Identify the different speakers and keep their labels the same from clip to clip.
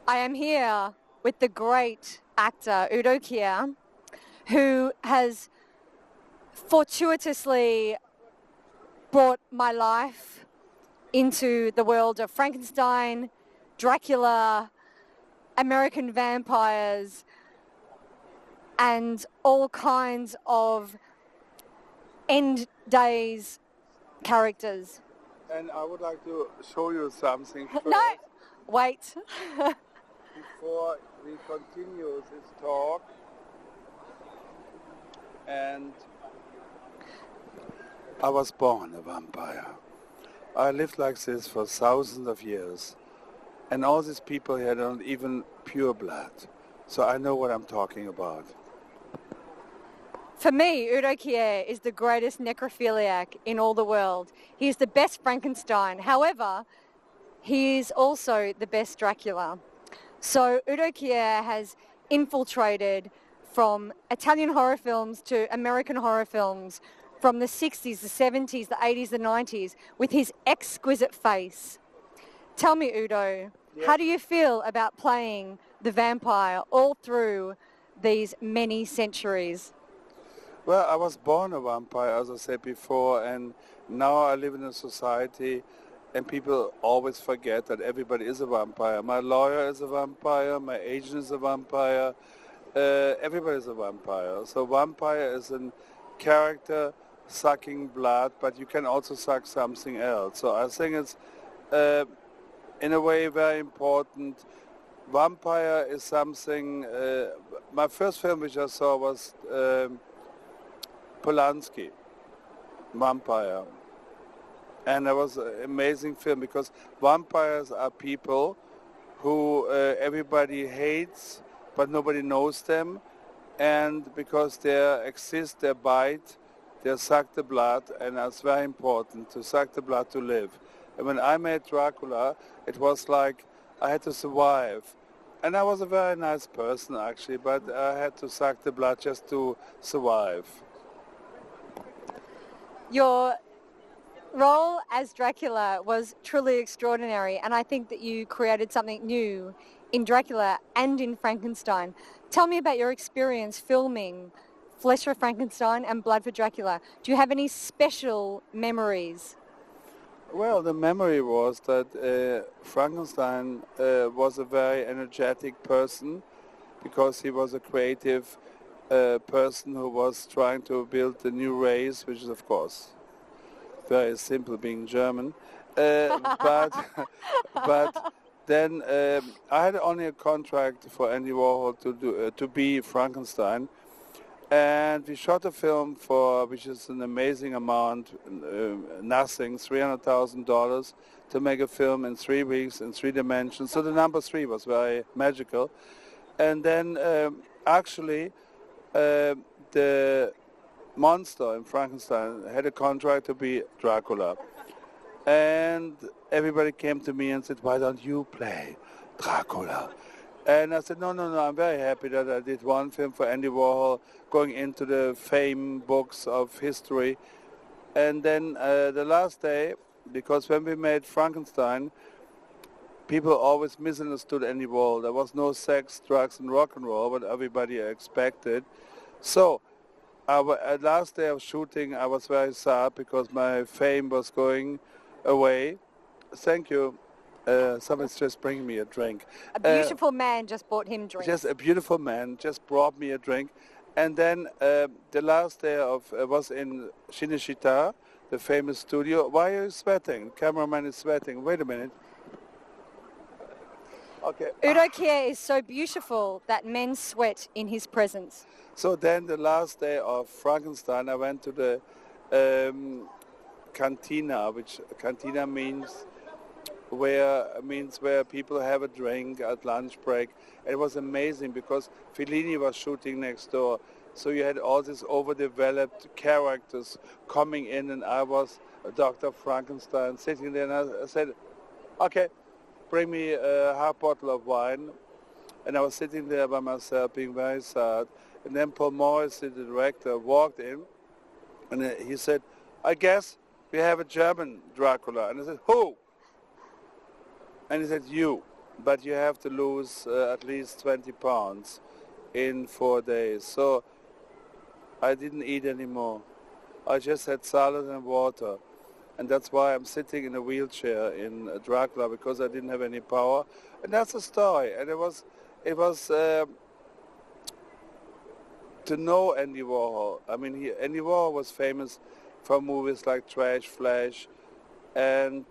Speaker 1: I am here with the great actor Udo Kier, who has fortuitously brought my life into the world of Frankenstein, Dracula, American vampires, and all kinds of end days characters.
Speaker 2: And I would like to show you something first.
Speaker 1: No, wait.
Speaker 2: Before we continue this talk. And I was born a vampire. I lived like this for thousands of years. And all these people here don't even pure blood. So I know what I'm talking about.
Speaker 1: For me, Udo Kier is the greatest necrophiliac in all the world. He is the best Frankenstein. However, he is also the best Dracula. So Udo Kier has infiltrated from Italian horror films to American horror films, from the 60s, the 70s, the 80s, the 90s, with his exquisite face. Tell me, Udo, how do you feel about playing the vampire all through these many centuries?
Speaker 2: Well, I was born a vampire, as I said before, and now I live in a society and people always forget that everybody is a vampire. My lawyer is a vampire, my agent is a vampire, everybody is a vampire. So vampire is a character sucking blood, but you can also suck something else. So I think it's, in a way, very important. Vampire is something, my first film which I saw was Polanski, Vampire. And that was an amazing film because vampires are people who everybody hates, but nobody knows them. And because they exist, they bite, they suck the blood, and that's very important, to suck the blood to live. And when I made Dracula, it was like I had to survive. And I was a very nice person, actually, but I had to suck the blood just to survive.
Speaker 1: Your role as Dracula was truly extraordinary, and I think that you created something new in Dracula and in Frankenstein. Tell me about your experience filming Flesh for Frankenstein and Blood for Dracula. Do you have any special memories?
Speaker 2: Well, the memory was that Frankenstein was a very energetic person because he was a creative person who was trying to build a new race, which is, of course, very simple being German. But then I had only a contract for Andy Warhol to be Frankenstein. And we shot a film for, which is an amazing amount, nothing, $300,000 to make a film in 3 weeks in 3 dimensions. So the number 3 was very magical. And then actually the monster in Frankenstein had a contract to be Dracula. And everybody came to me and said, why don't you play Dracula? And I said, no, I'm very happy that I did one film for Andy Warhol, going into the fame books of history. And then the last day, because when we made Frankenstein, people always misunderstood Andy Warhol. There was no sex, drugs, and rock and roll, what everybody expected. So, last day of shooting, I was very sad because my fame was going away. Thank you. Someone's just bringing me a drink.
Speaker 1: A beautiful man just bought him drinks.
Speaker 2: Just a beautiful man just brought me a drink. And then the last day was in Cinecittà, the famous studio. Why are you sweating? The cameraman is sweating. Wait a minute. Okay.
Speaker 1: Udo Kier is so beautiful that men sweat in his presence.
Speaker 2: So then the last day of Frankenstein, I went to the cantina, which cantina means where people have a drink at lunch break. And it was amazing because Fellini was shooting next door. So you had all these overdeveloped characters coming in, and I was Dr. Frankenstein sitting there, and I said, okay, bring me a half bottle of wine. And I was sitting there by myself being very sad. And then Paul Morris, the director, walked in, and he said, I guess we have a German Dracula. And I said, who? And he said, you. but you have to lose at least 20 pounds in 4 days. So I didn't eat anymore. I just had salad and water. And that's why I'm sitting in a wheelchair in Dracula, because I didn't have any power. And that's the story. And it was to know Andy Warhol. I mean, Andy Warhol was famous for movies like Trash, Flash, and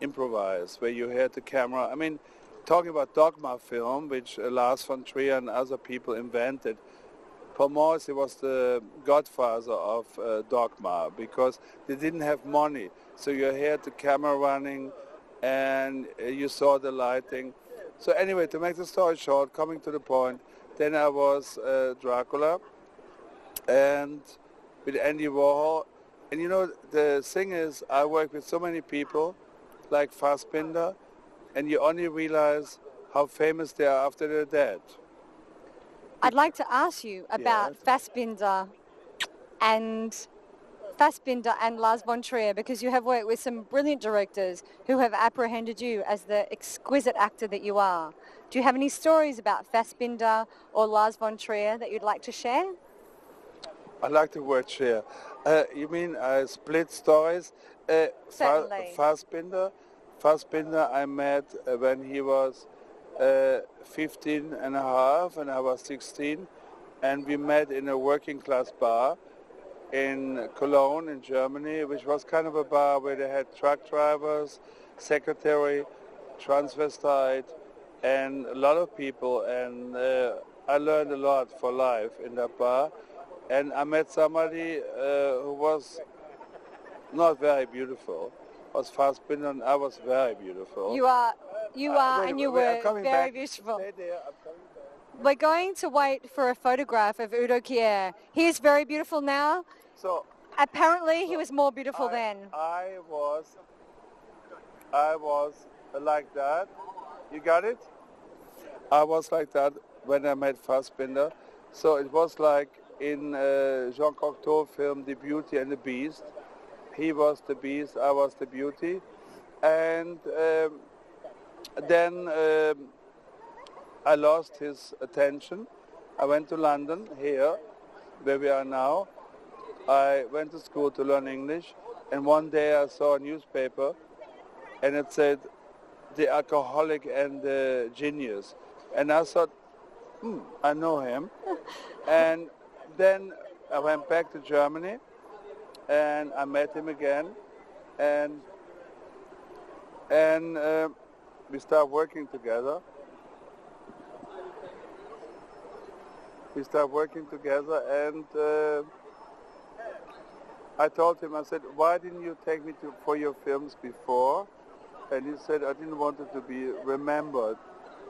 Speaker 2: Improvise, where you had the camera. I mean, talking about Dogma film, which Lars von Trier and other people invented, Paul Morrissey was the godfather of Dogma, because they didn't have money. So you had the camera running and you saw the lighting. So anyway, to make the story short, coming to the point, then I was Dracula and with Andy Warhol. And you know, the thing is, I work with so many people like Fassbinder, and you only realize how famous they are after they're dead.
Speaker 1: I'd like to ask you about
Speaker 2: Yes.
Speaker 1: Fassbinder and Lars von Trier, because you have worked with some brilliant directors who have apprehended you as the exquisite actor that you are. Do you have any stories about Fassbinder or Lars von Trier that you'd like to share?
Speaker 2: I like the word share. You mean split stories?
Speaker 1: Certainly.
Speaker 2: Fassbinder I met when he was 15 and a half and I was 16, and we met in a working class bar in Cologne in Germany, which was kind of a bar where they had truck drivers, secretary, transvestite, and a lot of people, and I learned a lot for life in that bar. And I met somebody who was not very beautiful. Was Fassbinder, and I was very beautiful.
Speaker 1: You are,
Speaker 2: Wait,
Speaker 1: and you
Speaker 2: wait, I'm
Speaker 1: were
Speaker 2: coming
Speaker 1: very
Speaker 2: back.
Speaker 1: beautiful.
Speaker 2: Stay there, I'm coming back.
Speaker 1: We're going to wait for a photograph of Udo Kier. He is very beautiful now.
Speaker 2: So
Speaker 1: Apparently, he was more beautiful then.
Speaker 2: I was like that. You got it? I was like that when I met Fassbinder. So it was like in Jean Cocteau film The Beauty and the Beast. He was the beast, I was the beauty. And then I lost his attention. I went to London, here, where we are now. I went to school to learn English, and one day I saw a newspaper, and it said, "The Alcoholic and the Genius." And I thought, I know him. And then I went back to Germany, and I met him again, and we started working together. And I told him, I said, "Why didn't you take me for your films before?" And he said, "I didn't want it to be remembered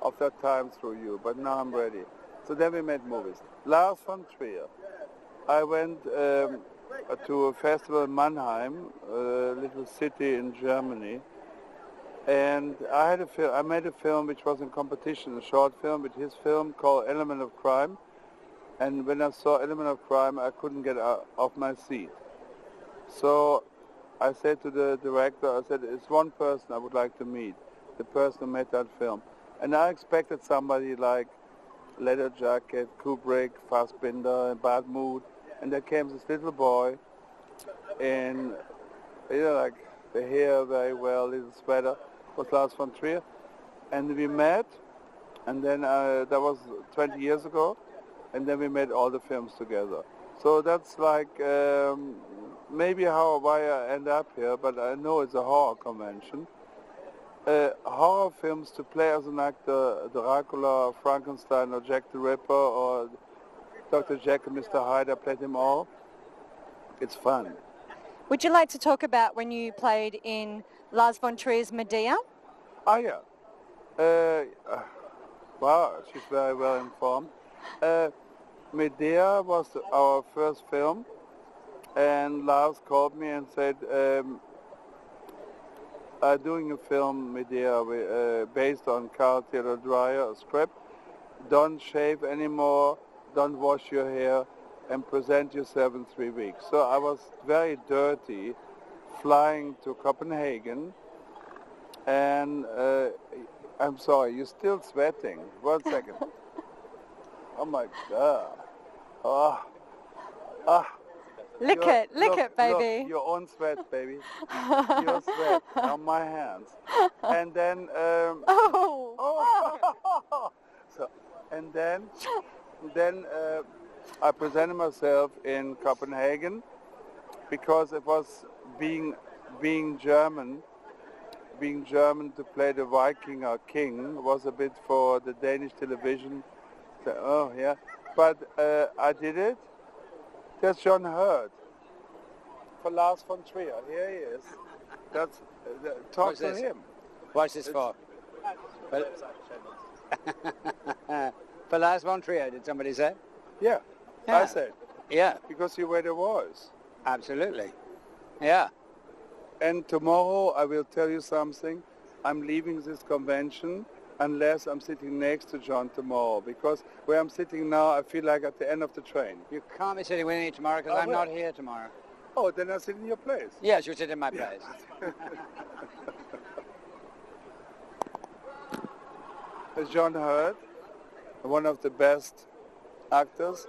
Speaker 2: of that time through you, but now I'm ready." So then we made movies. Lars von Trier. I went to a festival in Mannheim, a little city in Germany, and I made a film which was in competition, a short film with his film called Element of Crime. And when I saw Element of Crime, I couldn't get out of my seat. So I said to the director, I said, "It's one person I would like to meet, the person who made that film." And I expected somebody like Leather Jacket, Kubrick, Fassbinder, Bad Mood. And there came this little boy in, like the hair very well, little sweater, was Lars von Trier. And we met, and then that was 20 years ago, and then we made all the films together. So that's like maybe why I end up here, but I know it's a horror convention. Horror films to play as an actor, Dracula, Frankenstein, or Jack the Ripper, or Dr. Jekyll, Mr. Hyde, I played them all. It's fun.
Speaker 1: Would you like to talk about when you played in Lars von Trier's Medea?
Speaker 2: Oh, yeah. Wow, she's very well informed. Medea was our first film, and Lars called me and said, "I'm doing a film, Medea, based on Carl Theodor Dreyer, a script. Don't shave anymore, don't wash your hair, and present yourself in 3 weeks." So I was very dirty, flying to Copenhagen, and I'm sorry, you're still sweating. 1 second. Oh my God. Oh, ah.
Speaker 1: Lick it, baby.
Speaker 2: Look, your own sweat, baby. Your sweat on my hands. And then, oh. So, and then I presented myself in Copenhagen because it was being German to play the Viking or king was a bit for the Danish television. So, oh yeah, but I did it. There's John Hurt for Lars von Trier. Here he is. That's talk to him.
Speaker 3: What's this for? For Lars von Trier, did somebody say?
Speaker 2: Yeah, I said.
Speaker 3: Yeah.
Speaker 2: Because you were the voice.
Speaker 3: Absolutely. Yeah.
Speaker 2: And tomorrow I will tell you something. I'm leaving this convention unless I'm sitting next to John tomorrow, because where I'm sitting now, I feel like at the end of the train.
Speaker 3: You can't be sitting with me tomorrow because I'm not here tomorrow.
Speaker 2: Oh, then I sit in your place.
Speaker 3: Yes, you sit in my place.
Speaker 2: John Hurt, one of the best actors,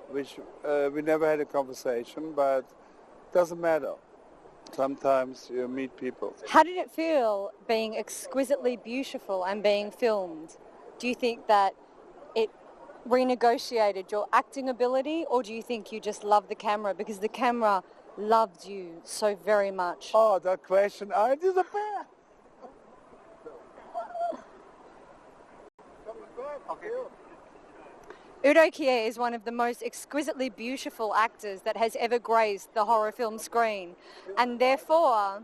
Speaker 2: which we never had a conversation, but doesn't matter. Sometimes you meet people.
Speaker 1: How did it feel being exquisitely beautiful and being filmed? Do you think that it renegotiated your acting ability, or do you think you just loved the camera because the camera loved you so very much?
Speaker 2: Oh, that question, I disappear. Okay.
Speaker 1: Udo Kier is one of the most exquisitely beautiful actors that has ever graced the horror film screen, and therefore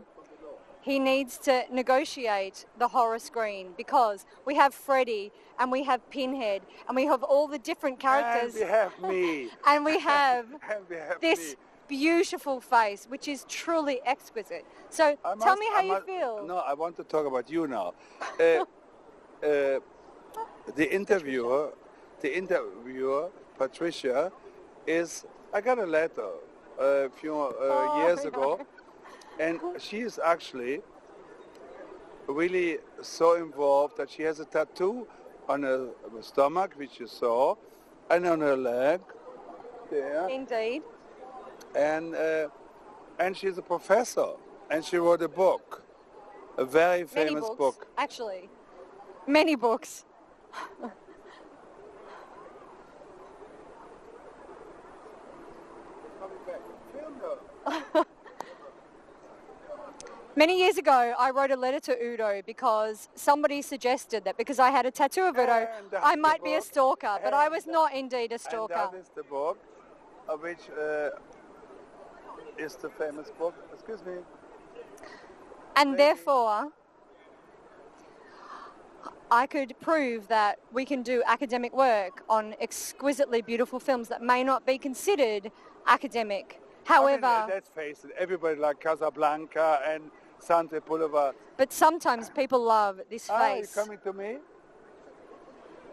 Speaker 1: he needs to negotiate the horror screen, because we have Freddy and we have Pinhead and we have all the different characters.
Speaker 2: And we have me.
Speaker 1: And we have
Speaker 2: this
Speaker 1: beautiful face, which is truly exquisite. So tell me how you feel.
Speaker 2: No, I want to talk about you now. The interviewer, Patricia, I got a letter a few years ago, and she is actually really so involved that she has a tattoo on her stomach, which you saw, and on her leg, there.
Speaker 1: Indeed.
Speaker 2: And she's a professor, and she wrote a book, a very famous book.
Speaker 1: Actually, many books. Many years ago, I wrote a letter to Udo because somebody suggested that because I had a tattoo of Udo, I might be a stalker, but I was not indeed a stalker.
Speaker 2: And that is the book, which is the famous book. Excuse me.
Speaker 1: And therefore, I could prove that we can do academic work on exquisitely beautiful films that may not be considered academic. However,
Speaker 2: I mean, let's face it, everybody like Casablanca and Sunset Boulevard.
Speaker 1: But sometimes people love this face.
Speaker 2: Are you coming to me?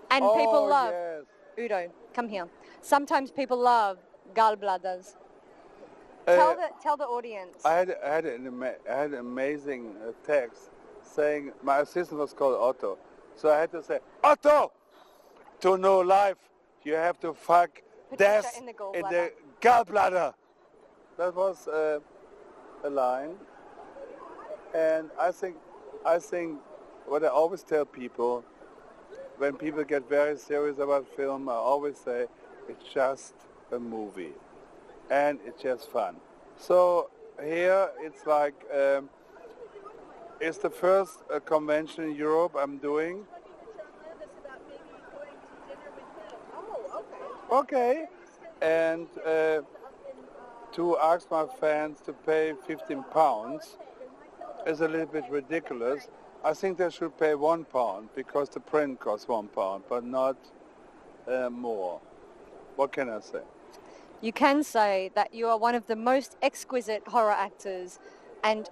Speaker 1: And people love...
Speaker 2: Yes.
Speaker 1: Udo, come here. Sometimes people love gallbladders. Tell the audience.
Speaker 2: I had an amazing text saying, my assistant was called Otto. So I had to say, Otto, to know life, you have to fuck death in the gallbladder. That was a line. And I think what I always tell people, when people get very serious about film, I always say, it's just a movie. And it's just fun. So here it's like, it's the first convention in Europe I'm doing. Okay. And to ask my fans to pay £15 is a little bit ridiculous. I think they should pay £1 because the print costs £1, but not more. What can I say?
Speaker 1: You can say that you are one of the most exquisite horror actors and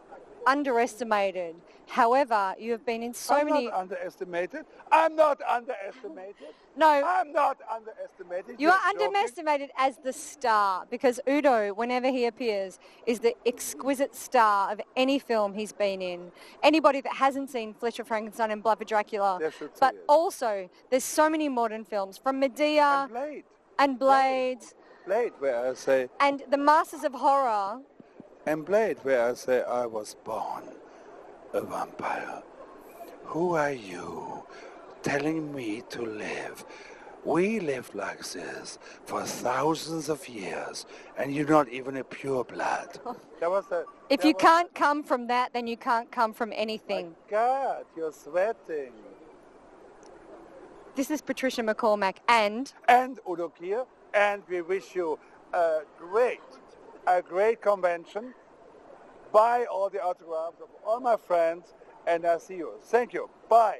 Speaker 1: underestimated. However, you have been in so
Speaker 2: I'm
Speaker 1: many...
Speaker 2: not underestimated. I'm not underestimated.
Speaker 1: No,
Speaker 2: I'm not underestimated.
Speaker 1: you are
Speaker 2: You're joking.
Speaker 1: underestimated as the star because Udo, whenever he appears, is the exquisite star of any film he's been in. Anybody that hasn't seen Flesh of Frankenstein and Blood for Dracula.
Speaker 2: They should see
Speaker 1: But
Speaker 2: it.
Speaker 1: also, there's so many modern films from Medea
Speaker 2: And Blade.
Speaker 1: and Blade
Speaker 2: Blade, where I say,
Speaker 1: and the Masters of Horror.
Speaker 2: and Blade, where I say, I was born a vampire. Who are you telling me to live? We lived like this for thousands of years, and you're not even a pure blood.
Speaker 1: If you can't come from that, then you can't come from anything.
Speaker 2: God, you're sweating.
Speaker 1: This is Patricia MacCormack and
Speaker 2: Udo Kier, and we wish you a great convention. Buy all the autographs of all my friends, and I see you. Thank you. Bye.